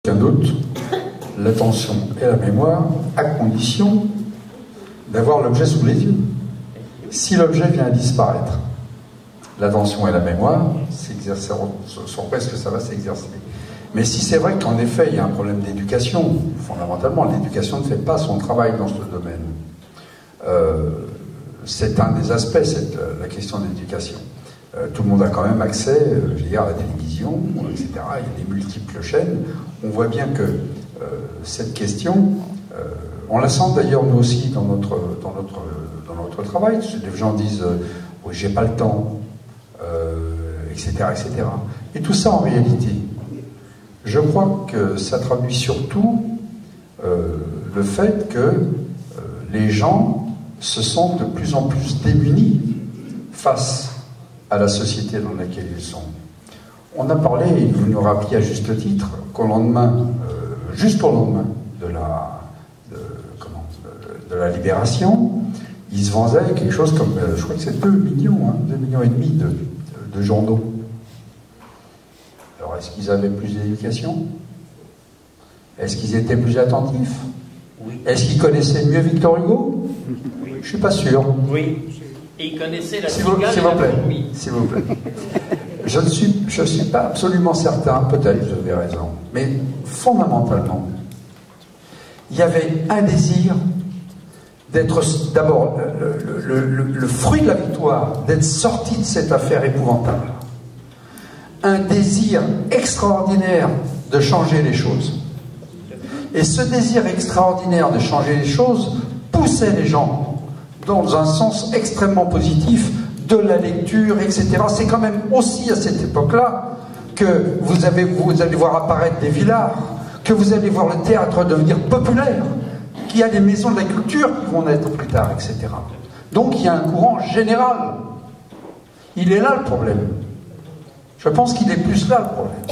Aucun doute, l'attention et la mémoire, à condition d'avoir l'objet sous les yeux. Si l'objet vient à disparaître, l'attention et la mémoire sont presque ça va s'exercer. Mais si c'est vrai qu'en effet il y a un problème d'éducation, fondamentalement l'éducation ne fait pas son travail dans ce domaine. C'est un des aspects, la question de l'éducation. Tout le monde a quand même accès, je veux dire, à la télévision, etc. Il y a des multiples chaînes. On voit bien que cette question, on la sent d'ailleurs nous aussi dans notre travail. Les gens disent oui, j'ai pas le temps, etc., etc. Et tout ça en réalité, je crois que ça traduit surtout le fait que les gens se sentent de plus en plus démunis face à la société dans laquelle ils sont. On a parlé, et vous nous rappeliez à juste titre, qu'au lendemain, juste au lendemain de la libération, il se vendait quelque chose comme, je crois que c'est 2 millions, 2,5 millions de journaux. Alors, est-ce qu'ils avaient plus d'éducation? Est-ce qu'ils étaient plus attentifs? Oui. Est-ce qu'ils connaissaient mieux Victor Hugo? Oui. Je suis pas sûr. Oui. Et ils connaissaient la S'il vous plaît. S'il vous plaît. Je ne suis pas absolument certain, peut-être vous avez raison, mais fondamentalement, il y avait un désir d'être d'abord le fruit de la victoire, d'être sorti de cette affaire épouvantable. Un désir extraordinaire de changer les choses. Et ce désir extraordinaire de changer les choses poussait les gens dans un sens extrêmement positif de la lecture, etc. C'est quand même aussi à cette époque-là que vous allez voir apparaître des villards, que vous allez voir le théâtre devenir populaire, qu'il y a des maisons de la culture qui vont naître plus tard, etc. Donc il y a un courant général. Il est là le problème. Je pense qu'il est plus là le problème.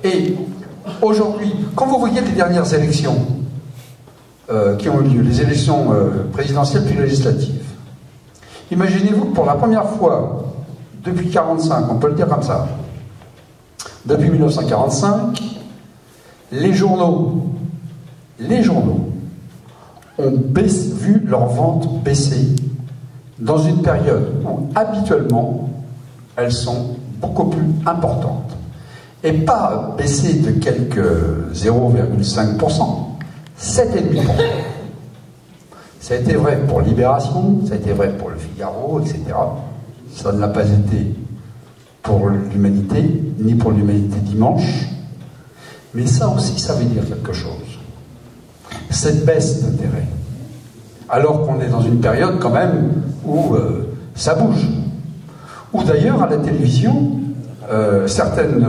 Et aujourd'hui, quand vous voyez les dernières élections qui ont eu lieu, les élections présidentielles puis législatives, imaginez-vous que pour la première fois depuis 1945, on peut le dire comme ça, depuis 1945, les journaux ont vu leurs ventes baisser dans une période où habituellement elles sont beaucoup plus importantes. Et pas baisser de quelques 0,5%, 7,5%. Ça a été vrai pour Libération, ça a été vrai pour Le Figaro, etc. Ça ne l'a pas été pour l'Humanité, ni pour l'Humanité dimanche. Mais ça aussi, ça veut dire quelque chose. Cette baisse d'intérêt, alors qu'on est dans une période quand même où ça bouge. Ou d'ailleurs, à la télévision, certaines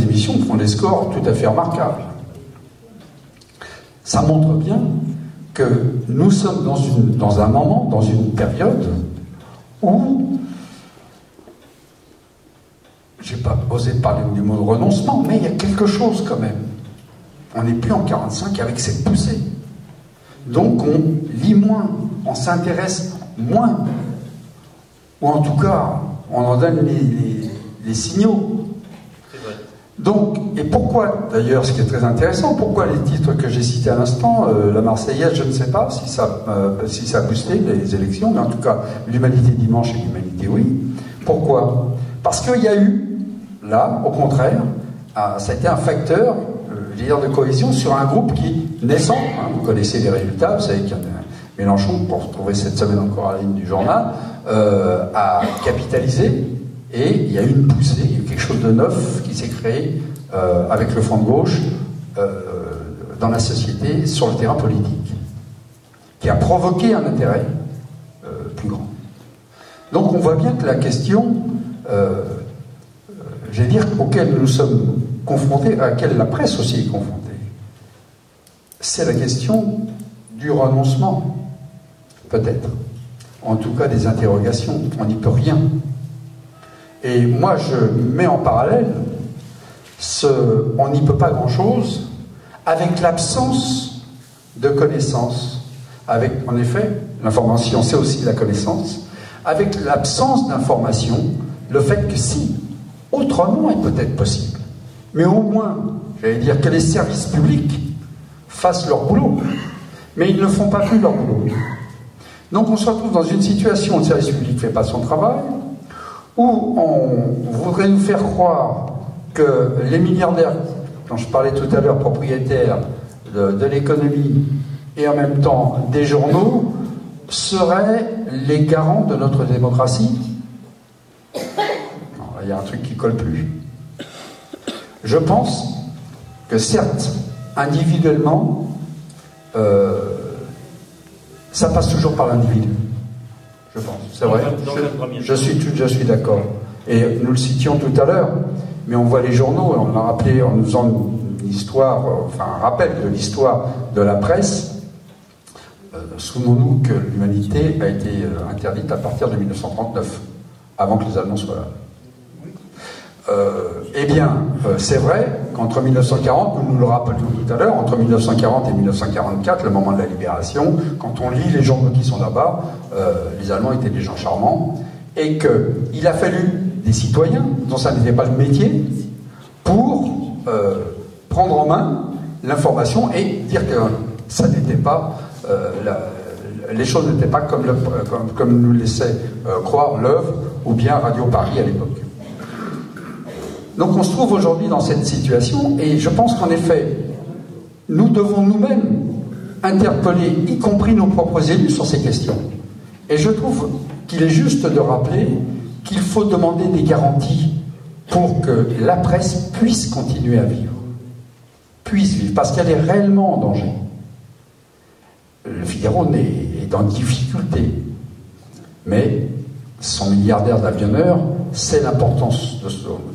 émissions font des scores tout à fait remarquables. Ça montre bien que nous sommes dans un moment, dans une période où, je n'ai pas osé parler du mot de renoncement, mais il y a quelque chose quand même. On n'est plus en 1945 avec cette poussée. Donc on lit moins, on s'intéresse moins, ou en tout cas, on en donne les signaux. Donc, et pourquoi, d'ailleurs, ce qui est très intéressant, pourquoi les titres que j'ai cités à l'instant, la Marseillaise, je ne sais pas si ça a boosté les élections, mais en tout cas, l'Humanité dimanche et l'Humanité oui. Pourquoi? Parce qu'il y a eu, là, au contraire, ça a été un facteur, leader de cohésion, sur un groupe qui, naissant, vous connaissez les résultats, vous savez qu'il y a Mélenchon, pour retrouver cette semaine encore à la ligne du journal, a capitalisé. Et il y a eu une poussée, il y a eu quelque chose de neuf qui s'est créé avec le front de gauche dans la société, sur le terrain politique, qui a provoqué un intérêt plus grand. Donc on voit bien que la question, j'allais dire, auquel nous sommes confrontés, à laquelle la presse aussi est confrontée, c'est la question du renoncement, peut-être. En tout cas des interrogations, on n'y peut rien. Et moi, je mets en parallèle on n'y peut pas grand-chose avec l'absence de connaissances, avec, en effet, l'information, c'est aussi la connaissance, avec l'absence d'information, le fait que si, autrement est peut-être possible, mais au moins j'allais dire, que les services publics fassent leur boulot. Mais ils ne font pas plus leur boulot. Donc on se retrouve dans une situation où le service public ne fait pas son travail, où on voudrait nous faire croire que les milliardaires, dont je parlais tout à l'heure, propriétaires de l'économie et en même temps des journaux, seraient les garants de notre démocratie. Non, il y a un truc qui ne colle plus. Je pense que certes, individuellement, ça passe toujours par l'individu. Je pense, c'est vrai. Je suis d'accord. Et nous le citions tout à l'heure, mais on voit les journaux, on l'a rappelé en nous faisant une histoire, enfin un rappel de l'histoire de la presse. Souvenons-nous que l'humanité a été interdite à partir de 1939, avant que les Allemands soient là. Eh bien, c'est vrai qu'entre 1940, nous le rappelons tout à l'heure, entre 1940 et 1944, le moment de la libération, quand on lit les journaux qui sont là-bas, les Allemands étaient des gens charmants, et qu'il a fallu des citoyens, dont ça n'était pas le métier, pour prendre en main l'information et dire que ça n'était pas... les choses n'étaient pas comme nous laissait croire l'œuvre ou bien Radio Paris à l'époque. Donc on se trouve aujourd'hui dans cette situation et je pense qu'en effet, nous devons nous-mêmes interpeller, y compris nos propres élus, sur ces questions. Et je trouve qu'il est juste de rappeler qu'il faut demander des garanties pour que la presse puisse continuer à vivre. Puisse vivre, parce qu'elle est réellement en danger. Le Figaro est en difficulté, mais son milliardaire d'avionneur sait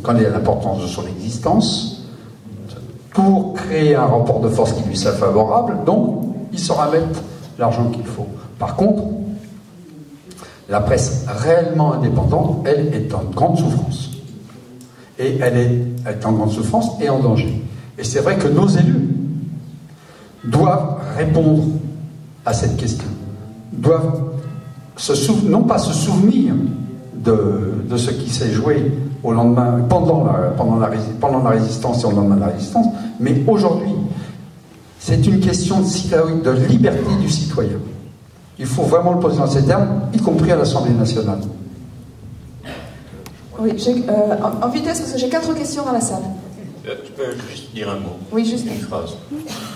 connaît l'importance de son existence pour créer un rapport de force qui lui soit favorable, donc il saura mettre l'argent qu'il faut. Par contre, la presse réellement indépendante, elle est en grande souffrance. Et elle est en grande souffrance et en danger. Et c'est vrai que nos élus doivent répondre à cette question, doivent non pas se souvenir de ce qui s'est joué au lendemain, pendant la résistance et au lendemain de la résistance, mais aujourd'hui, c'est une question de liberté du citoyen. Il faut vraiment le poser dans ces termes, y compris à l'Assemblée nationale. Oui, en vitesse, parce que j'ai 4 questions à la salle. Tu peux juste dire un mot? Oui, juste une phrase.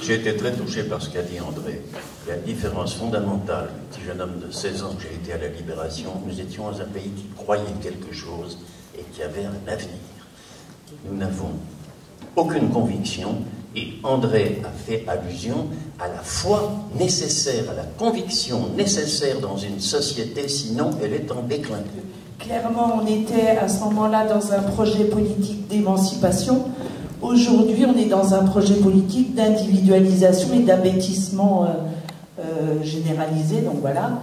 J'ai été très touché par ce qu'a dit André. Il y a une différence fondamentale. Petit jeune homme de 16 ans, j'ai été à la Libération. Nous étions dans un pays qui croyait quelque chose et qui avait un avenir. Nous n'avons aucune conviction et André a fait allusion à la foi nécessaire, à la conviction nécessaire dans une société, sinon elle est en déclin. Clairement, on était à ce moment-là dans un projet politique d'émancipation. Aujourd'hui, on est dans un projet politique d'individualisation et d'abêtissement généralisé, donc voilà.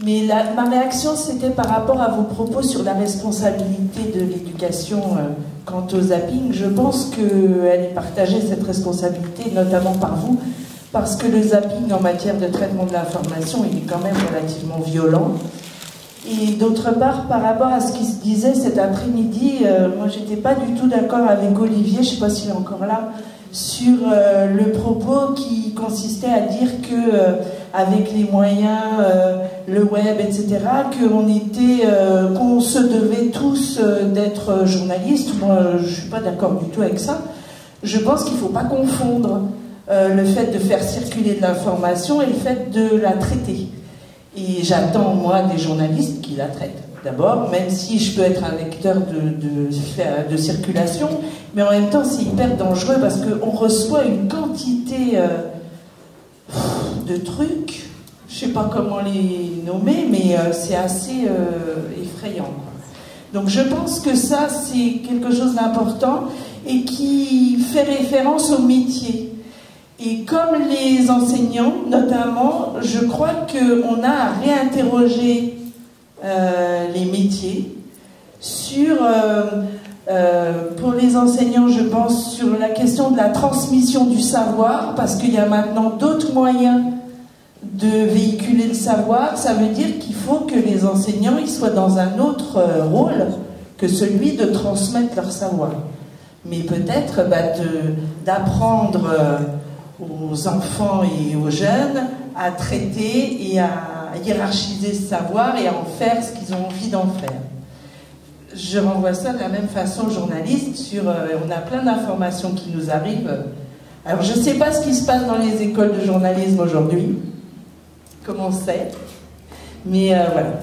Mais ma réaction, c'était par rapport à vos propos sur la responsabilité de l'éducation quant au zapping. Je pense qu'elle est partagée, cette responsabilité, notamment par vous, parce que le zapping en matière de traitement de l'information, il est quand même relativement violent. Et d'autre part, par rapport à ce qui se disait cet après-midi, moi j'étais pas du tout d'accord avec Olivier, je sais pas s'il est encore là, sur le propos qui consistait à dire que avec les moyens, le web, etc., qu'on se devait tous d'être journalistes. Moi je suis pas d'accord du tout avec ça. Je pense qu'il faut pas confondre le fait de faire circuler de l'information et le fait de la traiter. Et j'attends, moi, des journalistes qui la traitent. D'abord, même si je peux être un vecteur de circulation, mais en même temps, c'est hyper dangereux parce qu'on reçoit une quantité de trucs, je sais pas comment les nommer, mais c'est assez effrayant, quoi. Donc je pense que ça, c'est quelque chose d'important et qui fait référence au métier. Et comme les enseignants, notamment, je crois qu'on a à réinterroger les métiers sur, pour les enseignants, je pense, sur la question de la transmission du savoir, parce qu'il y a maintenant d'autres moyens de véhiculer le savoir. Ça veut dire qu'il faut que les enseignants ils soient dans un autre rôle que celui de transmettre leur savoir. mais peut-être d'apprendre aux enfants et aux jeunes à traiter et à hiérarchiser ce savoir et à en faire ce qu'ils ont envie d'en faire. Je renvoie ça de la même façon aux journalistes on a plein d'informations qui nous arrivent. Alors je ne sais pas ce qui se passe dans les écoles de journalisme aujourd'hui, comment c'est, mais voilà.